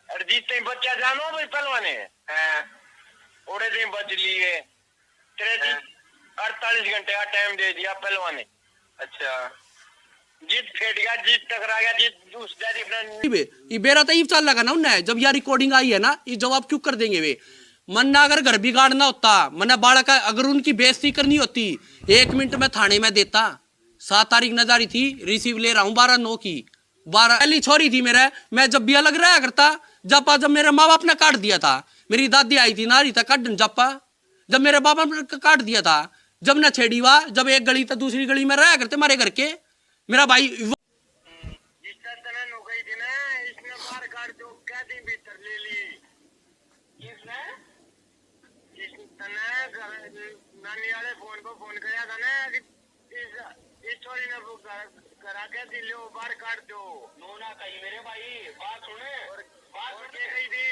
अरे जीते बच्चा जानो भाई पहलवाने ओड़े दिन बच लिए तेरे जी 48 घंटे का टाइम दे दिया पहलवाने। अच्छा जीत फेट गया, जीत टकरा गया, जीत उस ये बेरा तो चल लगा ना उन्हें जब यार रिकॉर्डिंग आई है ना, ये जवाब क्यों कर देंगे वे। मन ना अगर घर बिगाड़ना होता, मन बालक अगर उनकी बेइज्जती करनी होती 1 मिनट में थाने में देता। 7 तारीख न जारी थी, रिसीव ले रहा हूँ 12/9 की। 12 पहली छोरी थी मेरे, मैं जब भी अलग रहा करता जब मेरे माँ बाप ने काट दिया था। मेरी दादी आई थी नारी तक काटन जप्पा, जब मेरे बाबा ने काट दिया था। जब न छेड़ी हुआ, जब एक गली तक दूसरी गली में रहा करते मारे घर के मेरा भाई नानी वाले फोन को फोन किया था ना कि इस छोरी ने करा के दिलो बाहर काट दो। नो ना कही मेरे भाई बात सुने और बात सुन के गई थी।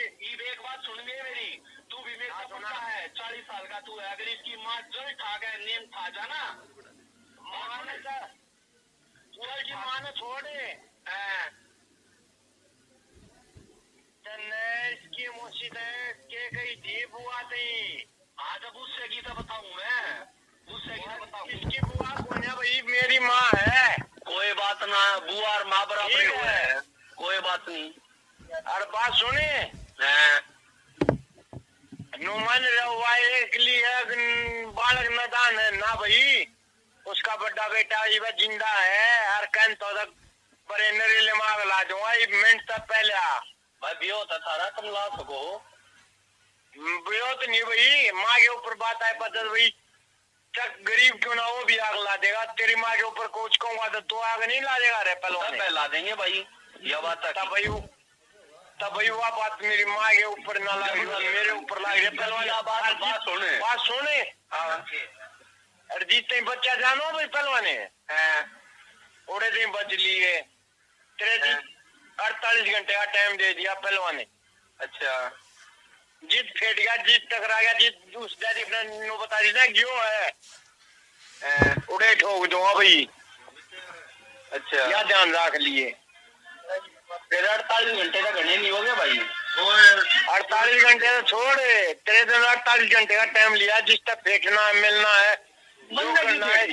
एक बात सुन मेरी, तू भी मेरे साथ सुना है 40 साल का तू है। अगर इसकी माँ जो खा गए नेम खा जाना माँ ने की माँ ने छोड़े इसकी मुसीबत के गई थी बुआ थी। आज अब उससे गीता बताऊं मैं, उससे गीता बताऊं। इसकी बुआ कौन है भाई? मेरी माँ है। कोई बात ना, बुआ और माँ बराबर है, कोई बात नहीं। और बात सुने नुमान के लिए बालक मैदान है ना भाई, उसका बड़ा बेटा ये जिंदा है। हर कहन तो तक पर नरेले मांग ला दूंगा मिनट तक पहले भाई बियो था तुम ला सको बियो तो नहीं भाई। माँ के ऊपर बात आए पता भाई चक गरीब क्यों ना वो भी आग ला देगा। तेरी माँ के ऊपर कोच कहूंगा तो तू आग नहीं ला देगा रे पहले ला देंगे भाई। यह बात है तब भाई वह बात मेरी माँ के ऊपर ना लागे मेरे ऊपर लागे पहलवान। बात सुने अरे जीते बच्चा जानो भाई पहलवाने ओड़े दिन बच लिए तेरे जी 48 घंटे का टाइम दे दिया पहलवाने। अच्छा जीत फेट गया, जीत टकरा गया, जीत उस नो बता दी ना क्यों है उड़े ठोक दो भाई। अच्छा या ध्यान रख लिए तेरे 48 घंटे का घने नहीं हो गया भाई। 48 घंटे तो छोड़ तेरे दिन 48 घंटे का टाइम लिया जिस तक फेंकना है मिलना है जो करना है।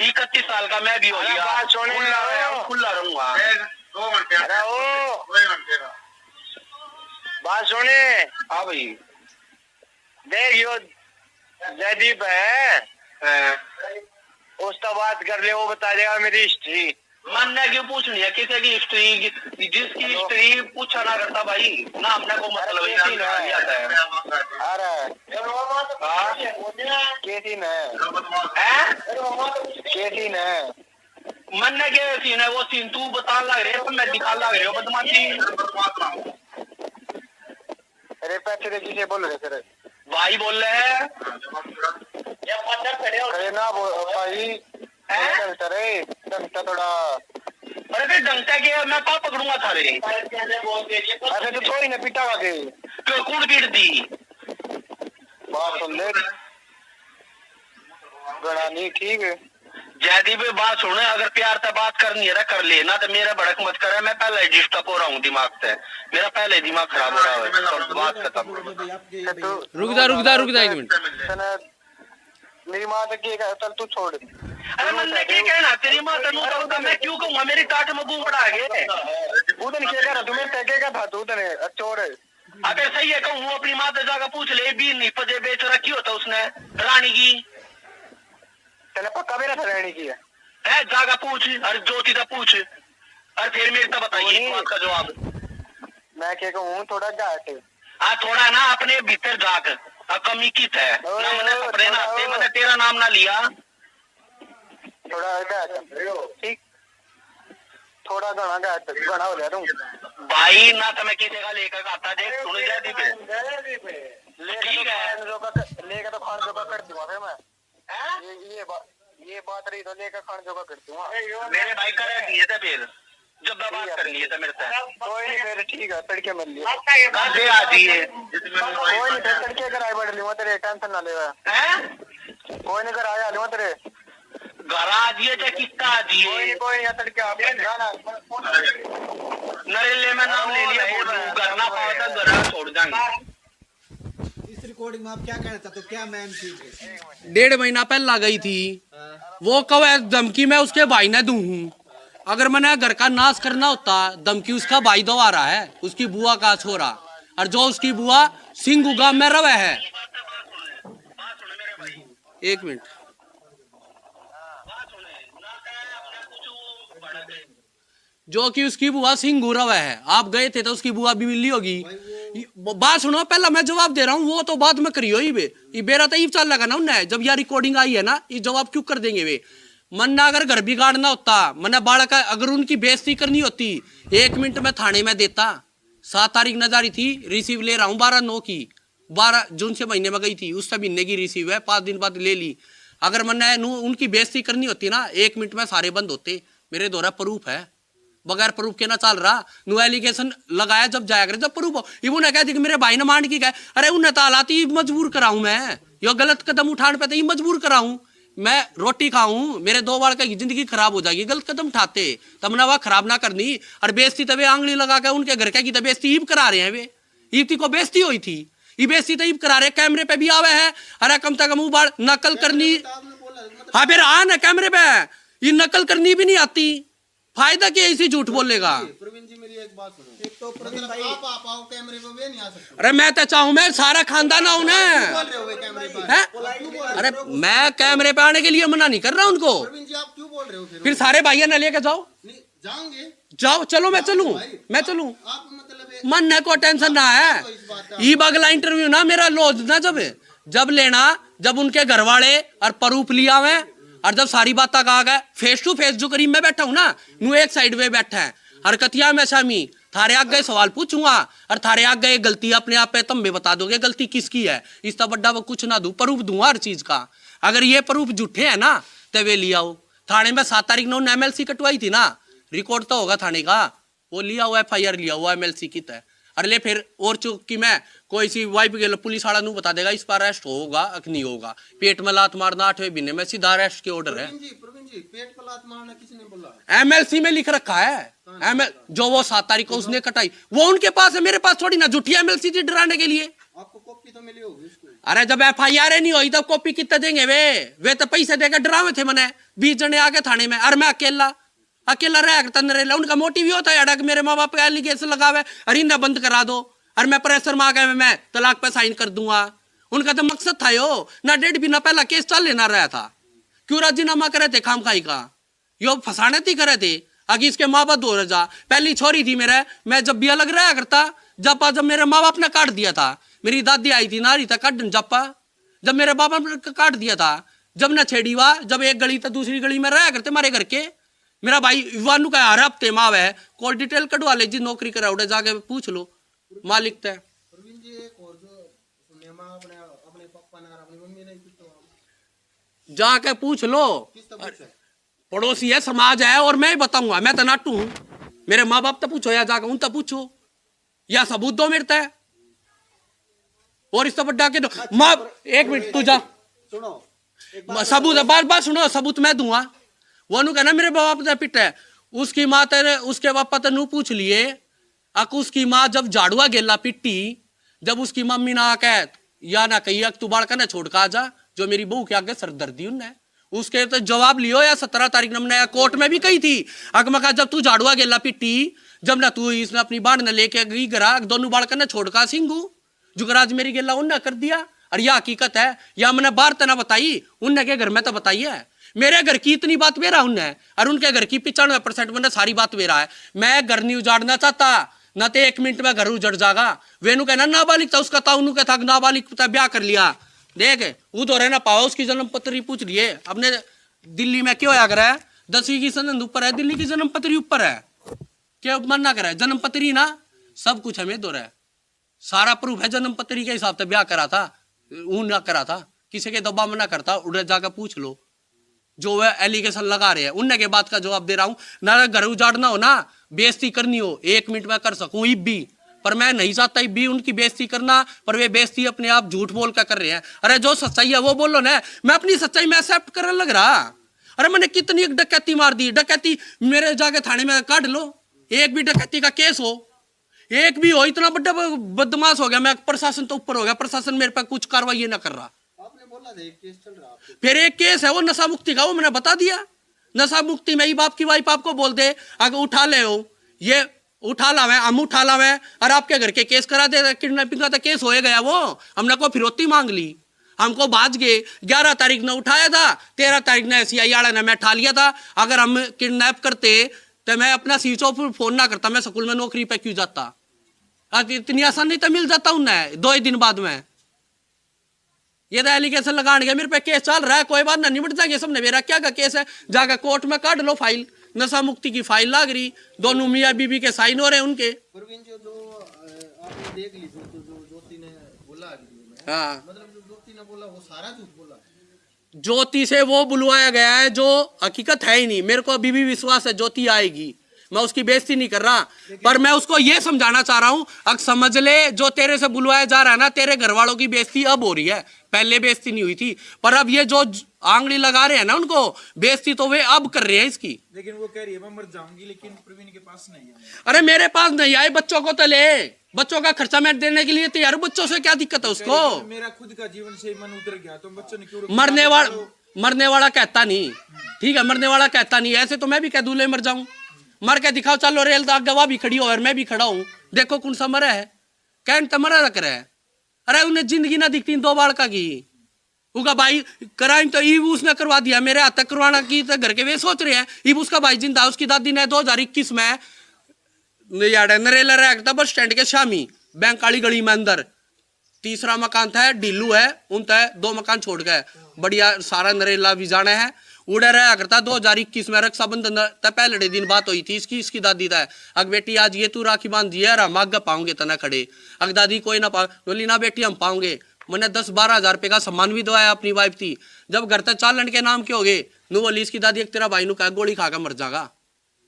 31 साल का मैं भी हो गया, खुला रहूंगा। बात सुने हाँ भाई देख यो जयदीप है उसका बात कर ले, वो बता देगा मेरी हिस्ट्री। मानने क्यों पूछनी है किसी की हिस्ट्री, जिसकी हिस्ट्री पूछा ना करता भाई ना अपने को मतलब मन्ने के सीन है वो सीन तू बता लग रहे हो मैं दिखा लग रहे हो बदमाशी। अरे पैसे किसे बोल रहे थे भाई बोल रहे हैं अरे ना भाई थोड़ा। अरे फिर डंटा के मैं पाप पकड़ूंगा थारे। अरे तो थोड़ी ना पिटा के क्यों कौन पीट दी बात सुन ले गड़ा नहीं ठीक है। जयदीप बात सुने अगर प्यार से बात करनी है कर ले ना तो मेरा भड़क मत करे। मैं पहले डिस्टर्ब हो रहा हूँ दिमाग से, मेरा पहले दिमाग खराब हो रहा है। तो बात खत्म रुक जा 1 मिनट। मेरी माँ तक चल तू छोड़। अरे मैंने क्या कहना तेरी माँ तक मैं क्यों कहूँगा मेरी टाट में बू पड़ा गए उधर क्या कह रहा तुम्हें टैके का था तू तने चोर। अगर सही है कहूँ अपनी माँ से जाकर पूछ ले भी नहीं पजे बेच रखी होता उसने रानी की तेने पक्का मेरा था रानी की है जाकर पूछ। अरे ज्योति से पूछ और फिर मेरे को बताइए इस बात का जवाब। मैं क्या कहूँ थोड़ा जाट थोड़ा ना अपने भीतर जाकर कमी की है ना मैंने अपने नाते मैंने तेरा नाम ना लिया थोड़ा ठीक थोड़ा घना हो जाता हूँ भाई ना तो मैं किसी का लेकर आता देख सुन जाती पे ठीक है लेकर तो खान जोगा कर दूंगा फिर मैं ये बात रही तो लेकर खान जोगा कर दूंगा। मेरे भाई कर दिए थे फिर जब बात कर लिए थे मेरे से कोई नहीं फिर ठीक है तड़के मिल लिया कल आ दिए कोई नहीं फिर तड़के कर आए बढ़ लूंगा तेरे टेंशन ना ले कोई नहीं कर आया लूंगा तेरे घर आ दिए चाहे कितना आ दिए। कोई नहीं अतर क्या नरेले में नाम ले लिया, करना पाओ तो घर छोड़ देंगे। इस रिकॉर्डिंग में आप क्या कहना चाहते हो, क्या मैन चीज है? 1.5 महीना पहला गई थी वो, कब धमकी मैं उसके भाई ने दूं हूँ। अगर मैंने घर का नाश करना होता, धमकी उसका भाई दवा रहा है, उसकी बुआ का छोरा, और जो उसकी बुआ सिंगू गांव में रवे है। एक मिनट, जो कि उसकी बुआ सिंगू रवे है, आप गए थे तो उसकी बुआ भी मिली होगी। बात सुनो, पहला मैं जवाब दे रहा हूँ, वो तो बाद में करियो ही बे। ये बेरा तो चल लगा ना उन्हें, जब यार रिकॉर्डिंग आई है ना, ये जवाब क्यों कर देंगे वे। मन्ना अगर घर बिगाड़ना होता, मन्ना बालक अगर उनकी बेइज्जती करनी होती, 1 मिनट में थाने में देता। 7 तारीख न जारी थी, रिसीव ले रहा हूँ 12/9 की, 12 जून से महीने में गई थी, उस महीने की रिसीव है, 5 दिन बाद ले ली। अगर मन्ना उनकी बेइज्जती करनी होती ना, 1 मिनट में सारे बंद होते। मेरे द्वारा प्रूफ है, बगैर प्रूफ के ना चल रहा। नो एलिगेशन लगाया जब जाया करे, जब प्रूफ हो। इन्होंने कहा कि मेरे भाई ने मान की कहा, अरे उन्हें तो हालाती मजबूर कराऊं मैं, यो गलत कदम उठाने पे तो मजबूर कराऊं। मैं रोटी खाऊं, मेरे 2 बार की जिंदगी खराब हो जाएगी, गलत कदम उठाते तब ना वह खराब ना करनी। और बेइज्जती तब आंगली लगा के उनके घर की बेइज्जती ईब करा रहे हैं वे। ईब को बेइज्जती हुई थी, ये बेइज्जती तो ईब करा रहे, कैमरे पे भी आवे है। अरे कम से कम मुंह बाढ़ नकल करनी, हाँ फिर आ ना कैमरे पे, ये नकल करनी भी नहीं आती, फायदा क्या इसी झूठ बोलेगा। प्रवीण जी मेरी एक बात सुनो, एक तो प्रवीण भाई आप आओ कैमरे पे, वे नहीं आ सकते। अरे मैं तो चाहूं, मैं सारा खानदान आऊं ना, बोल रहे हो वे कैमरे पे है? अरे मैं कैमरे पे आने के लिए मना नहीं कर रहा उनको। प्रवीण जी आप क्यों बोल रहे हो? फिर सारे भाइयों ने लेके जाओ, नहीं जाओगे, जाओ, चलो मैं चलूं, मैं चलूं, आप मतलब मन है को टेंशन ना है। ये अगला इंटरव्यू ना मेरा लॉज ना जब लेना, जब उनके घर वाले और प्रूफ लिया हुए, और जब सारी बात कहा गया, फेस टू फेस जो करीब मैं बैठा हूं ना, नू एक साइड में बैठा है, हरकतिया में शामी थारे आगे सवाल पूछूंगा, और थारे आगे गलती अपने आप पे तुम भी बता दोगे गलती किसकी है। इस तरह बड्डा वो कुछ ना दू, प्रूफ दूंगा हर चीज का। अगर ये प्रूफ झूठे है ना तो वे लिया हो। थाने में 7 तारीख ने MLC कटवाई थी ना, रिकॉर्ड तो होगा थाने का, वो लिया हुआ FIR लिया हुआ MLC की तय। अरे ले फिर और चुकी मैं कोई सी वाइफ के पुलिस वाला नू बता देगा इस पर अरेस्ट होगा कि नहीं होगा। पेट में लात मारना 8वें महीने में सीधा अरेस्ट के ऑर्डर है। प्रवीण जी पेट पर लात मारना किसने बोला? MLC में लिख रखा है, जो वो 7 तारीख को उसने कटाई, वो उनके पास है, मेरे पास थोड़ी ना। झूठी MLC थी डराने के लिए। आपको कॉपी तो मिली होगी उसको। अरे जब FIR नहीं हुई तब कॉपी कितना देंगे वे तो पैसे देकर डरावे थे मैंने। 20 जने आगे थाने में, और मैं अकेला रह करता रह। उनका मोटिव ही होता है अड़ा कि मेरे माँ बाप एलिगेशन लगावे, अरे इन्हें बंद करा दो, और मैं प्रेशर में आ गया, मैं तलाक पे साइन कर दूंगा। उनका तो मकसद था यो ना, 1.5 महीना पहला केस चल लेना रहा था, क्यों राजीनामा करे थे खाम खाई का, यो फसाने थी करे थे। आगे इसके माँ बाप 2 रजा पहली छोरी थी मेरे, मैं जब भी अलग रहा करता, जब मेरे माँ बाप ने काट दिया था, मेरी दादी आई थी नारी था काट जप्पा, जब मेरे बाबा ने काट दिया था, जब न छेड़ी हुआ, जब एक गली था दूसरी गली में रहा करते मारे घर के। मेरा भाई वानू का हर हफ्ते माव है, कॉल डिटेल कटवा ले जी, नौकरी करा उड़े जाके पूछ लो मालिक तय। प्रवीण जी एक और जो नेमा अपने पापा ने अपनी मम्मी ने तो जाके पूछ लो, पड़ोसी है समाज है, और मैं ही बताऊंगा, मैं तो नाटू हूं। मेरे माँ बाप तो पूछो या जाकर उन तो पूछो, या सबूत दो मेरे तय, और इस बड्डा के दो माँ। 1 मिनट तू जा, सुनो सबूत बार बार सुनो, सबूत मैं दूंगा। वो नु कहना मेरे बाप ने पिट है, उसकी माँ तेरे उसके पापा तो नू पूछ लिए। अक उसकी माँ जब झाड़ुआ गेला पिट्टी, जब उसकी मम्मी ना आके या ना कही तू बाड़का ना छोड़ का जा, जो मेरी बहू के आगे सरदर्दी उन्ने उसके तो जवाब लियो। या 17 तारीख ने कोर्ट में भी कही थी, अकमा का जब तू झाड़ुआ गेला पिट्टी, जब ना तू इसने अपनी बाढ़ न लेके गई गरा, दोनों बाड़का ने छोड़ का सिंगू जुगराज मेरी गेला उन्ने कर दिया। और यह हकीकत है, या मैंने बाहर तना बताई, उनने के घर में तो बताई है। मेरे घर की इतनी बात मेरा उनने, और उनके घर की 95% में सारी बात मेरा है। मैं घर नहीं उजाड़ना चाहता ना, तो 1 मिनट में घर उजड़ जाएगा। वेनु कहना नाबालिग था उसका, ताऊ का था नाबालिग था, ब्याह कर लिया। देख वो तो रहना पावा, उसकी जन्म पत्री पूछ लिए अपने दिल्ली में क्यों आ रहा है, 10वीं की सनद ऊपर है, दिल्ली की जन्म पत्री ऊपर है, क्या मना कर है जन्म पत्री ना, सब कुछ हमें दो रहा है, सारा प्रूफ है। जन्म पत्री के हिसाब से ब्याह करा था, ऊन ना करा था, किसी के दबा मना करता, उधर जाकर पूछ लो जो वह एलिगेशन लगा रहे हैं, उनने के बात का जवाब दे रहा हूं ना। घर उजाड़ना हो ना, बेइज्जती करनी हो, 1 मिनट में कर सकूं इब भी, पर मैं नहीं चाहता इब भी उनकी बेइज्जती करना। पर वे बेइज्जती अपने आप झूठ बोल कर रहे हैं। अरे जो सच्चाई है वो बोलो ना, मैं अपनी सच्चाई में एक्सेप्ट करने लग रहा। अरे मैंने कितनी डकैती मार दी, डकैती मेरे जाके थाने में काट लो, एक भी डकैती का केस हो, एक भी हो, इतना बड़ा बदमाश हो गया मैं, प्रशासन तो ऊपर हो गया, प्रशासन मेरे पे कुछ कार्रवाई ना कर रहा। आपने बोला था एक केस चल रहा है, फिर एक केस है वो नशा मुक्ति का, वो मैंने बता दिया। नशा मुक्ति में ही बाप की वाइफ आपको बोल दे अगर उठा ले हो, ये उठा लावे, हम उठा लावे और आपके घर के केस करा दे, किडनैपिंग का तो केस हो गया वो, हमने को फिरौती मांग ली, हमको बाज गए। 11 तारीख ने उठाया था, 13 तारीख ने सीआई वाला ने मैं ठा लिया था। अगर हम किडनैप करते तो मैं अपना स्विच ऑफ फोन ना करता, मैं स्कूल में नौकरी पे क्यों जाता? आज इतनी आसानी तो मिल जाता उन्हें 2 ही दिन बाद में। ये तो एलिगेशन लगाने गया, मेरे पे केस चल रहा है, कोई बात ना, निपट जाएंगे सब। मेरा क्या का केस है, जाकर कोर्ट में काट लो फाइल, नशा मुक्ति की फाइल लाग रही, दोनों मियाँ बीबी के साइन हो रहे हैं उनके। प्रवीण जी जो आपने देख ली जो ज्योति ने बोला वीडियो में, हाँ, मतलब जो ज्योति ने बोला वो सारा झूठ बोला। ज्योति से वो बुलवाया गया है जो हकीकत है ही नहीं। मेरे को अभी भी विश्वास है ज्योति आएगी, मैं उसकी बेइज्जती नहीं कर रहा, पर मैं उसको ये समझाना चाह रहा हूं, अब समझ ले जो तेरे से बुलवाया जा रहा है ना, तेरे घर वालों की बेइज्जती अब हो रही है, पहले बेइज्जती नहीं हुई थी। पर अब ये जो आंगली लगा रहे हैं ना उनको, बेइज्जती तो वे अब कर रहे हैं इसकी। लेकिन वो कह रही है मैं मर जाऊंगी, लेकिन प्रवीण के पास नहीं है। अरे मेरे पास नहीं आए, बच्चों को तो ले, बच्चों का खर्चा मैं देने के लिए तैयार हूं, बच्चों से क्या दिक्कत है उसको? मेरा खुद का जीवन से मन उतर गया, तो बच्चों ने क्यों? मरने वाला कहता नहीं, ठीक है, मरने वाला कहता नहीं, ऐसे तो मैं भी कह दूं ले मर जाऊं, मर के दिखाओ, चलो रेल तक गवाह भी खड़ी हो और मैं भी खड़ा हूं, देखो कौन सा मरा है, कैन तो मरा रख रहा है। अरे उन्हें जिंदगी ना दिखती 2 बालका की, उनका भाई क्राइम तो ईब उसने करवा दिया, मेरे हाथ तक करवाना की तो घर के वे सोच रहे हैं। ईब उसका भाई जिंदा, उसकी दादी ने 2021 में नरेला रखता बस स्टैंड के शामी बैंक काली गली में अंदर, तीसरा मकान था ढीलू है उन तय 2 मकान छोड़ गए, बढ़िया सारा नरेला भी जाना है, उड़े रहा करता। 2021 में रक्षाबंधन पहले दिन बात हुई थी इसकी दादी था, अग बेटी आज ये तू राखी बांध दी है, मांग पाओगे तना खड़े, अग दादी कोई ना पाओ, बोली ना बेटी हम पाओगे। मैंने 10-12 हजार रुपए का सम्मान भी दवाया अपनी वाइफ थी, जब घर तक 4 लड़के नाम के हो गए, नु बोली इसकी दादी एक तेरा भाई नु कहा गोली खाकर मर जाएगा,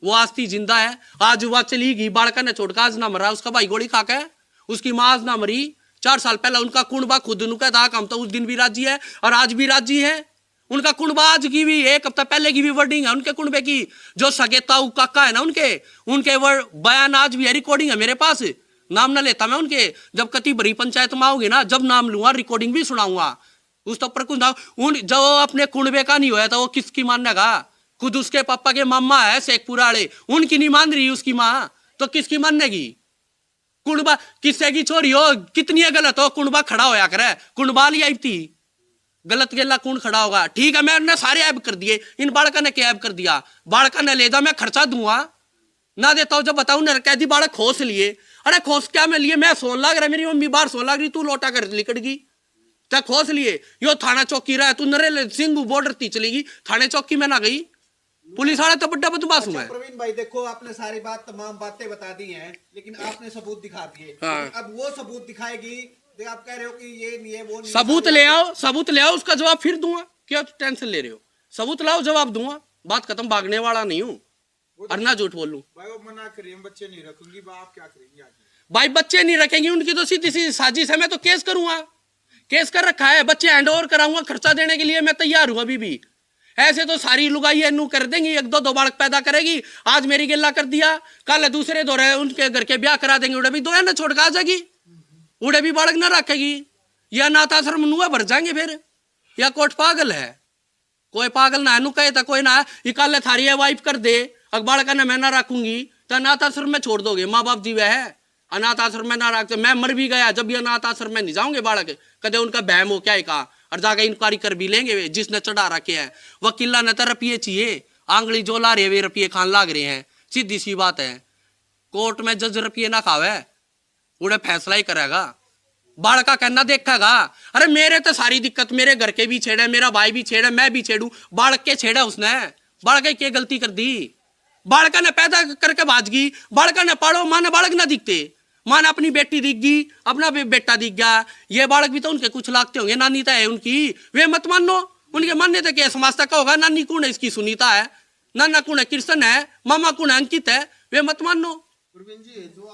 वो आज थी जिंदा है, आज वह चली गई, बाड़का ने छोड़कर आज ना मरा, उसका भाई गोली खाकर, उसकी माँ आज ना मरी। 4 साल पहले उनका कुंडबा खुद नु कहता हम तो उस दिन भी राजी है और आज भी राजी है। उनका कुंडबा आज की भी 1 हफ्ता पहले की भी वर्डिंग है उनके कुंडबे की, जो सगेता काका है ना उनके बयान आज भी है, रिकॉर्डिंग है मेरे पास, नाम ना लेता मैं उनके, जब कति बड़ी पंचायत में आओगे ना, जब नाम लूंगा रिकॉर्डिंग भी सुनाऊंगा उस तो पर जो अपने कुंडबे का नहीं होया था वो किसकी मानेगा? खुद उसके पापा के मामा है शेखपुरा वाले, उनकी नहीं मान रही उसकी माँ, तो किसकी मानेगी? कुंडबा किससे की छोरी हो, कितनी गलत हो, कुंडबा खड़ा होया करे, कुंडबा लिया थी गलत गेला कौन खड़ा होगा? ठीक है मैंने सारे ऐब कर दिए, इन बालका ने क्या ऐब कर दिया? बालका ने ले जा मैं खर्चा दूंगा ना देता हूं, जब बताऊं ना कह दी बालक खोस लिए, अरे खोस क्या मैं लिए, मैं सोन लाग रहा, मेरी मम्मी बाहर सोन लाग रही, तू लौटा कर लिकट गई, क्या खोस लिए? यो थाना चौकी रहा, तू नरेल सिंह बॉर्डर ती चलेगी, थाने चौकी में ना गई, पुलिस वाले तो बड्डा बदमाश हुआ है। प्रवीण भाई देखो आपने सारी तमाम बातें बता दी हैं, लेकिन आपने सबूत दिखा दिए, हाँ। अब वो सबूत दिखाएगी, आप कह रहे हो कि ये नहीं है वो नहीं, सबूत ले आओ, सबूत ले आओ, उसका जवाब फिर दूंगा, क्या टेंशन ले रहे हो? सबूत लाओ जवाब दूंगा, बात खत्म, भागने वाला नहीं हूँ और ना झूठ बोलूं। भाई वो मना करिए बच्चे नहीं रखूंगी, आप क्या करेंगे आगे? भाई बच्चे नहीं रखेंगे, उनकी तो सीधी सी साजिश है, मैं तो केस करूंगा, केस कर रखा है, बच्चे हैंड ओवर कराऊंगा, खर्चा देने के लिए मैं तैयार हूं अभी भी। ऐसे तो सारी लुगाई नू कर देंगी, 1-2 बालक पैदा करेगी, आज मेरी गिल्ला कर दिया, कल दूसरे दौरे उनके घर के ब्याह करा देंगे, उड़े भी 2 ना छोड़ के आ जाएगी, उड़े भी बालक ना रखेगी, या अनाथ आश्रम नुआ भर जाएंगे फिर, या कोर्ट पागल है? कोई पागल ना है, नु कहे था कोई ना इकाले थारी है वाइफ कर दे, अग बालका ने मैं ना रखूंगी तो अनाथ आश्रम में छोड़ दोगे, माँ बाप जीवे है, अनाथ आश्रम में ना रखते, मैं मर भी गया जब भी अनाथ आश्रम में नहीं जाऊंगे बालक, कदे उनका बहम हो क्या कहा, और जाकर इंक्वायरी कर भी लेंगे वे जिसने चढ़ा रखे हैं, वकीला ने तो रुपये चाहिए, आंगली जो ला रहे वे रुपये खान लाग रहे हैं, सीधी सी बात है, कोर्ट में जज रुपये ना खावे, उड़े फैसला ही करेगा, बालका कहना देखेगा। अरे मेरे तो सारी दिक्कत, मेरे घर के भी छेड़े, मेरा भाई भी छेड़े, मैं भी छेड़ू, बालक के छेड़ा उसने, बालक की गलती कर दी, बालका ने पैदा करके भाजगी, बालका ने पाड़ो, माँ ने बालक ना दिखते, माँ ने अपनी बेटी दिख गई, अपना भी बेटा दिख गया, ये बालक भी तो उनके कुछ लागते होंगे, नानी तो है उनकी, वे मत मानो, उनके मानने तक क्या समाज तक का होगा, नानी कौन है इसकी सुनीता है, नाना कौन है कृष्ण है, मामा कौन है अंकित है, वे मत मानो। प्रवीण जी जो